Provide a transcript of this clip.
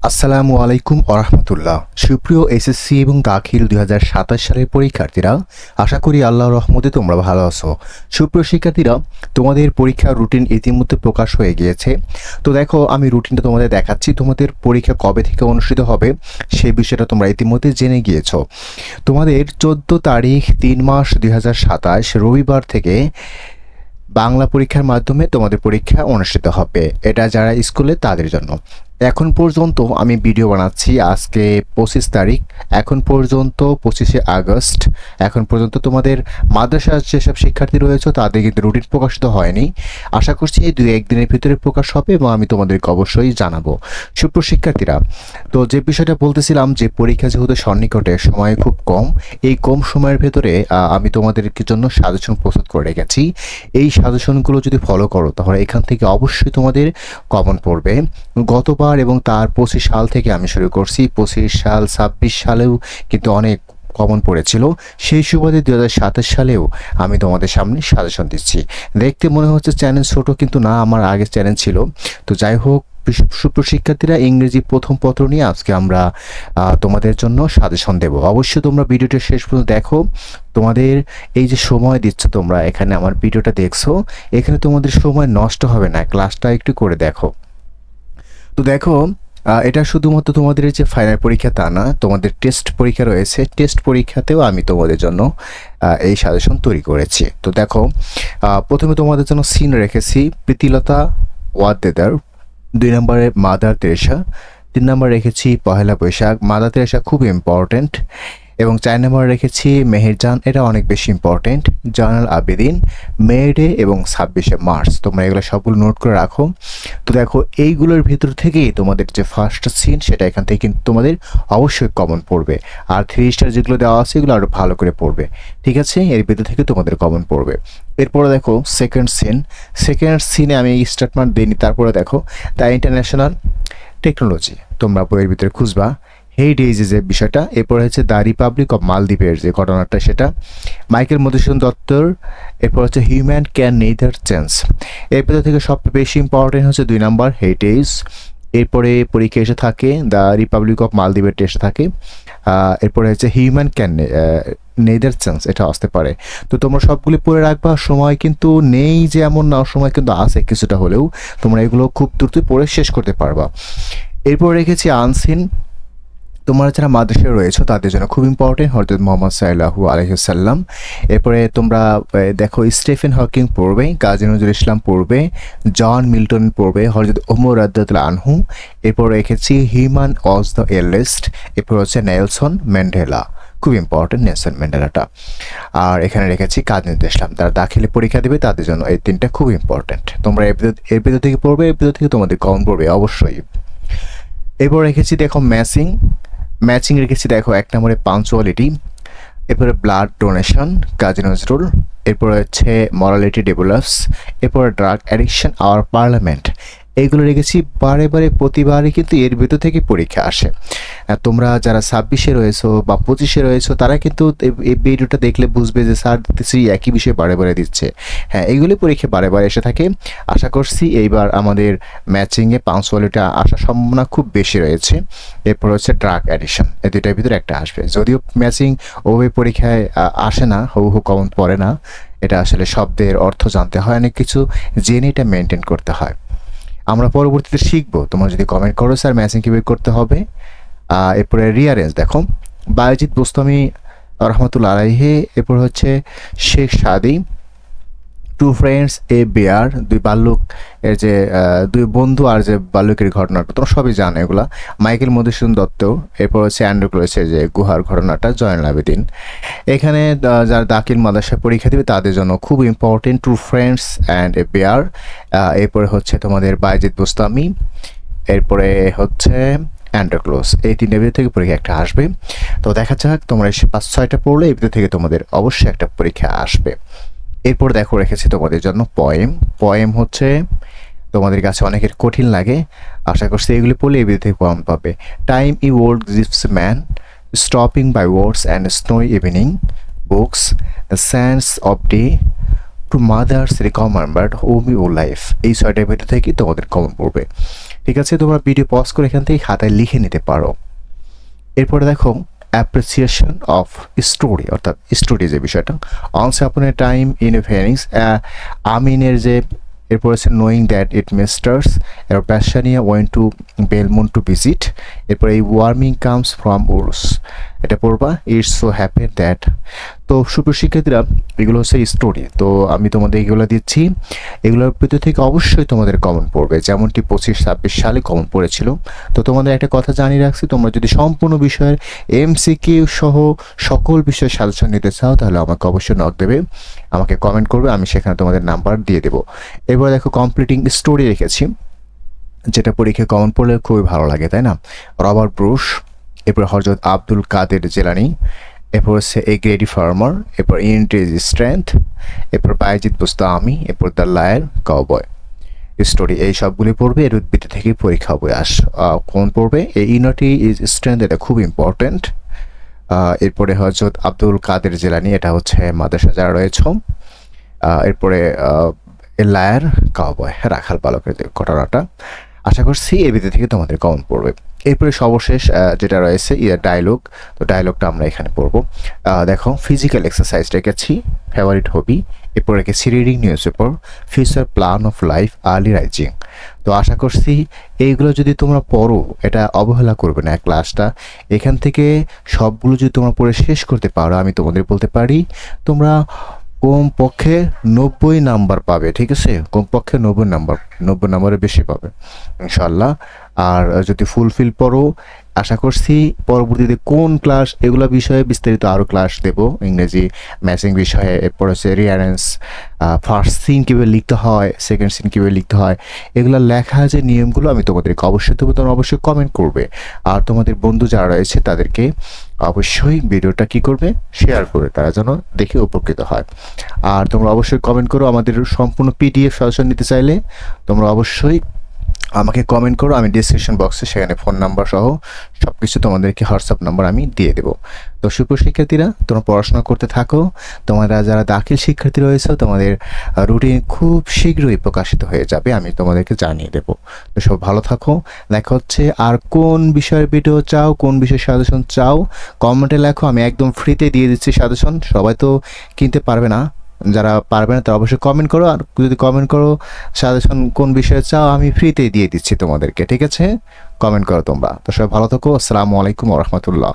আসসালামু আলাইকুম আরহামতুল্লাহ। সুপ্রিয় এসএসসি এবং দাখিল 2027 সালের পরীক্ষার্থীরা, আশা করি আল্লাহর রহমতে তোমরা ভালো আছো। সুপ্রিয় শিক্ষার্থীরা, তোমাদের পরীক্ষার রুটিন ইতিমধ্যে প্রকাশ হয়ে গিয়েছে। তো দেখো, আমি রুটিনটা তোমাদের দেখাচ্ছি। তোমাদের পরীক্ষা কবে থেকে অনুষ্ঠিত হবে সেই বিষয়টা তোমরা ইতিমধ্যে জেনে গিয়েছো। তোমাদের 14 তারিখ 3 মাস 2027 রবিবার থেকে বাংলা পরীক্ষার মাধ্যমে তোমাদের পরীক্ষা অনুষ্ঠিত হবে। এটা যারা স্কুলে তাদের জন্য। এখন পর্যন্ত আমি ভিডিও বানাচ্ছি, আজকে 25 তারিখ। এখন পর্যন্ত 25শে আগস্ট, এখন পর্যন্ত তোমাদের মাদ্রাসার যেসব শিক্ষার্থী রয়েছে তাদের কিন্তু রুটিন প্রকাশিত হয়নি। আশা করছি এই 2-1 দিনের ভিতরে প্রকাশ হবে এবং আমি তোমাদেরকে অবশ্যই জানাবো। সুপ্রিয় শিক্ষার্থীরা, তো যে বিষয়টা বলতেছিলাম যে পরীক্ষা যেহেতু সন্নিকটে, সময় খুব কম, এই কম সময়ের ভেতরে আমি তোমাদের জন্য সাজেশন প্রস্তুত করে রেখেছি। এই সাজেশনগুলো যদি ফলো করো তাহলে এখান থেকে অবশ্যই তোমাদের কমন পড়বে। গতবার এবং তার 25 সাল থেকে আমি শুরু করছি, 25 সাল 26 সালেও কিন্তু অনেক কমন পড়েছিল। সেই সুবাদে 2027 সালেও আমি তোমাদের সামনে সাজেশন দিচ্ছি। দেখতে মনে হচ্ছে চ্যানেল ছোট, কিন্তু না, আমার আগে চ্যানেল ছিল। তো যাই হোক, সুপ্রিয় শিক্ষার্থীরা, ইংরেজি প্রথম পত্র নিয়ে আজকে আমরা তোমাদের জন্য সাজেশন দেব। অবশ্যই তোমরা ভিডিওটা শেষ পর্যন্ত দেখো। তোমাদের এই যে সময় দিচ্ছ তোমরা এখানে আমার ভিডিওটা দেখছো, এখানে তোমাদের সময় নষ্ট হবে না, ক্লাসটা একটু করে দেখো। তো দেখো, এটা শুধুমাত্র তোমাদের যে ফাইনাল পরীক্ষা তা না, তোমাদের টেস্ট পরীক্ষা রয়েছে। টেস্ট পরীক্ষাতেও আমি তোমাদের জন্য এই সাজেশন তৈরি করেছি। তো দেখো, প্রথমে তোমাদের জন্য সিন রেখেছি প্রীতিলতা ওয়াদ্দেদার, 2 নম্বরে মাদার তেরেসা, 3 নম্বর রেখেছি পহেলা বৈশাখ। মাদার তেরেসা খুব ইম্পর্ট্যান্ট। এবং 4 নম্বরে রেখেছি মেহেরজান, এটা অনেক বেশি important. Joynal Abedin, May Day এবং 26শে মার্চ। তোমরা এগুলো সবগুলো নোট করে রাখো। তো দেখো, এইগুলোর ভিতর থেকেই তোমাদের যে ফার্স্ট সিন সেটা এখান থেকে কিন্তু তোমাদের অবশ্যই কমন পড়বে। আর 3 স্টার যেগুলো দেওয়া আছে এগুলো আরও ভালো করে পড়বে, ঠিক আছে? এর ভিতর থেকে তোমাদের কমন পড়বে। এরপরে দেখো সেকেন্ড সিনে আমি স্টার্ট মার্ক দিইনি। তারপরে দেখো দ্য ইন্টারন্যাশনাল টেকনোলজি, তোমরা বইয়ের ভিতরে খুঁজবা হেই ডেইজি যে বিষয়টা। এরপর হচ্ছে দ্য রিপাবলিক অফ মালদ্বীপের যে ঘটনাটা সেটা, মাইকেল মধুসূদন দত্তর। এরপর হচ্ছে হিউম্যান ক্যান নেইদার চেঞ্জ। এরপর থেকে সবচেয়ে বেশি ইম্পর্টেন্ট হচ্ছে 2 নম্বর হেরিটেজ। এরপরে পরীক্ষা এসে থাকে দ্য রিপাবলিক অফ মালদ্বীপের এসে থাকে। এরপরে হচ্ছে হিউম্যান ক্যান নেইদার চেঞ্জ, এটা আসতে পারে। তো তোমরা সবগুলি পড়ে রাখবা। সময় কিন্তু নেই যে এমন না, সময় কিন্তু আছে কিছুটা হলেও, তোমরা এগুলো খুব দ্রুত পড়ে শেষ করতে পারবা। এরপর রেখেছি আনসিন, তোমরা যারা মাদ্রাসায় রয়েছে তাদের জন্য খুব ইম্পর্টেন্ট, হযরত মুহাম্মদ সাল্লাল্লাহু আলাইহি ওয়াসাল্লাম। এরপরে তোমরা দেখো স্টিফেন হকিং পড়বে, কাজী নজরুল ইসলাম পড়বে, জন মিল্টন পড়বে, হযরত ওমর রাদিয়াল্লাহু আনহু। এরপর রেখেছি হিউম্যান ওয়াজ দ্য এল্ডেস্ট। এরপর হচ্ছে নেলসন ম্যান্ডেলা, খুব ইম্পর্টেন্ট নেলসন ম্যান্ডেলাটা। আর এখানে রেখেছি কাজী নজরুল ইসলাম, তারা দাখিলে পরীক্ষা দেবে তাদের জন্য এই 3টা খুব ইম্পর্টেন্ট। তোমরা এর ভিতর থেকে পড়বে, এর ভিতর থেকে তোমাদের কমন পড়বে অবশ্যই। এরপর রেখেছি দেখো ম্যাচিং রেখেছি দেখো 1 নম্বরে পাঞ্চুয়ালিটি। এরপরে ব্লাড ডোনেশন কাজী নজরুল। এরপরে হচ্ছে মরালিটি ডেভেলপস। এরপরে ড্রাগ অ্যাডিকশন আওয়ার পার্লামেন্ট। এইগুলো রেখেছি বারে প্রতিবারই কিন্তু এর ভিতর থেকে পরীক্ষা আসে। তোমরা যারা 26-এ রয়েছো বা 25-এ রয়েছো তারা কিন্তু এই ভিডিওটা দেখলে বুঝবে যে স্যার দিতেছি একই বিষয় বারে দিচ্ছে। হ্যাঁ, এইগুলি পরীক্ষা বারে এসে থাকে। আশা করছি এইবার আমাদের ম্যাচিংয়ে পাঞ্চুয়ালিটি আসার সম্ভাবনা খুব বেশি রয়েছে। এরপর হচ্ছে ড্রাগ অ্যাডিকশন, এই দুইটার ভিতরে একটা আসবে। যদিও ম্যাচিং ওভাবে পরীক্ষায় আসে না, হু কমন পড়ে না। এটা আসলে শব্দের অর্থ জানতে হয়, অনেক কিছু জেনে এটা মেনটেন করতে হয়। আমরা পরবর্তীতে শিখবো। তোমরা যদি কমেন্ট করো স্যার ম্যাচিং কীভাবে করতে হবে। এরপরে রিয়ারেঞ্জ দেখো বায়েজিদ বোস্তামি রহমতুল্লাহ আলাইহি। এরপর হচ্ছে শেখ সাদি, টু ফ্রেন্ডস এ বেয়ার, 2 বাল্যক এর যে 2 বন্ধু আর যে বাল্যকের ঘটনাটা তোমরা সবই জানো এগুলা। মাইকেল মধুসূদন দত্ত। এরপর হচ্ছে অ্যান্ড্রু রয়েছে যে গুহার ঘটনাটা, জয়নাল আবেদিন। এখানে যারা দাখিল মাদ্রাসায় পরীক্ষা দেবে তাদের জন্য খুব important to friends and a bear. এরপরে হচ্ছে তোমাদের বায়েজিদ বোস্তামি। এরপরে হচ্ছে অ্যান্ড্রোক্লোজ। এই 3টা ভিতর থেকে পরীক্ষা একটা আসবে। তো দেখা যাক, তোমরা 5-6টা পড়লে এই ভিতর থেকে তোমাদের অবশ্যই একটা পরীক্ষা আসবে। এরপর দেখো রেখেছি তোমাদের জন্য পয়েম হচ্ছে তোমাদের কাছে অনেকের কঠিন লাগে, আশা করছি এগুলি পড়লে এই ভিতর থেকে কম পাবে। টাইম ই old gives man, stopping by words and snowy evening, books, the sands of day, to mothers recommended home you life. এই 6টার ভিতর থেকে তোমাদের কমন পড়বে। ঠিক আছে, তোমরা ভিডিও পজ করে এখান থেকে খাতায় লিখে নিতে পারো। এরপরে দেখো অ্যাপ্রিসিয়েশন অফ স্টোরি, অর্থাৎ স্টোরি যে বিষয়টা, অনস আপন এ টাইম ইন এ ভেনিস, আমিনের যে এরপর আছে নোয়িং দ্যাট ইট মিস্টার্স, এরপর প্যাশানিয়া ওয়েন টু বেলমুন টু ভিজিট, এরপর এই ওয়ার্মিং কামস ফ্রম উরস, এটা পড়বা। It's so happy that. তো সুপ্রশিক্ষার্থীরা এগুলো হচ্ছে স্টোরি। তো আমি তোমাদের এগুলো দিচ্ছি, এগুলোর ভিতর থেকে অবশ্যই তোমাদের কমন পড়বে, যেমনটি 25-26 সালে কমন পড়েছিল। তো তোমাদের একটা কথা জানিয়ে রাখছি, তোমরা যদি সম্পূর্ণ বিষয়ের এমসিকিউ সহ সকল বিষয়ের সাজেশন নিতে চাও তাহলে আমাকে অবশ্যই নক দেবে, আমাকে কমেন্ট করবে, আমি সেখানে তোমাদের নাম্বার দিয়ে দেবো। এবার দেখো কমপ্লিটিং স্টোরি রেখেছি, যেটা পরীক্ষায় কমন পড়লে খুবই ভালো লাগে, তাই না? রবার্ট ব্রুশ, এরপর হযরত আব্দুল কাদের জেলানি, এরপর হচ্ছে এ গ্রেডি ফার্মার, এরপর ইন্ট্রেজ স্ট্রেংথ, এরপর বাইজিদ বুস্তামি, এরপর দ্য লায়ন কাউবয় স্টোরি, এই সবগুলি পড়বে। এর উদ্ভিদ থেকে পরীক্ষা বই কোন পড়বে? এই ইউনিটি ইজ স্ট্রেংথ, এটা খুব ইম্পর্টেন্ট। এরপরে হযরত আব্দুল কাদের জেলানি, এটা হচ্ছে মাদ্রাসা যারা রয়েছে। এরপরে এ লায়ার কাউবয়, রাখাল বালকের যে ঘটনাটা, আশা করছি এর ভিতর থেকে তোমাদের কমন পড়বে। এরপরে সর্বশেষ যেটা রয়েছে ডায়লগ, তো ডায়লগটা আমরা এখানে পড়বো। দেখো ফিজিক্যাল এক্সারসাইজ রেখেছি, ফেভারিট হবি, এরপর রেখেছি reading news paper, future plan of life, early rising. তো আশা করছি এইগুলো যদি তোমরা পড়ো এটা অবহেলা করবে না ক্লাসটা। এখান থেকে সবগুলো যদি তোমরা পড়ে শেষ করতে পারো, আমি তোমাদের বলতে পারি তোমরা কমপক্ষে 90 নাম্বার পাবে। ঠিক আছে, কমপক্ষে 90 নাম্বারের বেশি পাবে ইনশাল্লাহ। আর যদি ফুলফিল পড়ো, আশা করছি পরবর্তীতে কোন ক্লাস, এগুলো বিষয়ে বিস্তারিত আরও ক্লাস দেব, ইংরেজি ম্যাচিং বিষয়ে। এরপর হচ্ছে রিয়ারেন্স, ফার্স্ট সিন কীভাবে লিখতে হয়, সেকেন্ড সিন কীভাবে লিখতে হয়, এগুলো লেখা যে নিয়মগুলো আমি তোমাদেরকে অবশ্যই দেবো, তোমরা অবশ্যই কমেন্ট করবে। আর তোমাদের বন্ধু যারা রয়েছে তাদেরকে অবশ্যই ভিডিওটা কী করবে, শেয়ার করে, তারা যেন দেখে উপকৃত হয়। আর তোমরা অবশ্যই কমেন্ট করো, আমাদের সম্পূর্ণ পিডিএফ সাজেশন নিতে চাইলে তোমরা অবশ্যই আমাকে কমেন্ট করো, আমি ডিসক্রিপশন বক্সে সেখানে ফোন নাম্বার সহ সব কিছু তোমাদেরকে হোয়াটসঅ্যাপ নাম্বার আমি দিয়ে দেবো। তো শিক্ষার্থীরা তোমরা পড়াশোনা করতে থাকো, তোমরা যারা দাখিল শিক্ষার্থী রয়েছে তোমাদের রুটিন খুব শীঘ্রই প্রকাশিত হয়ে যাবে, আমি তোমাদেরকে জানিয়ে দেবো। তো সব ভালো থাকো, দেখা হচ্ছে। আর কোন বিষয়ের ভিডিও চাও, কোন বিষয়ের সাজেশন চাও কমেন্টে লেখো, আমি একদম ফ্রিতে দিয়ে দিচ্ছি সাজেশন। সবাই তো কিনতে পারবে না, যারা পারবে না তারা অবশ্যই কমেন্ট করো, আর যদি কমেন্ট করো সাজেশন কোন বিষয়ে চাও আমি ফ্রিতেই দিয়ে দিচ্ছি তোমাদেরকে। ঠিক আছে, কমেন্ট করো তোমরা। তো সবাই ভালো থাকো, আসসালামু আলাইকুম ওয়া রাহমাতুল্লাহ।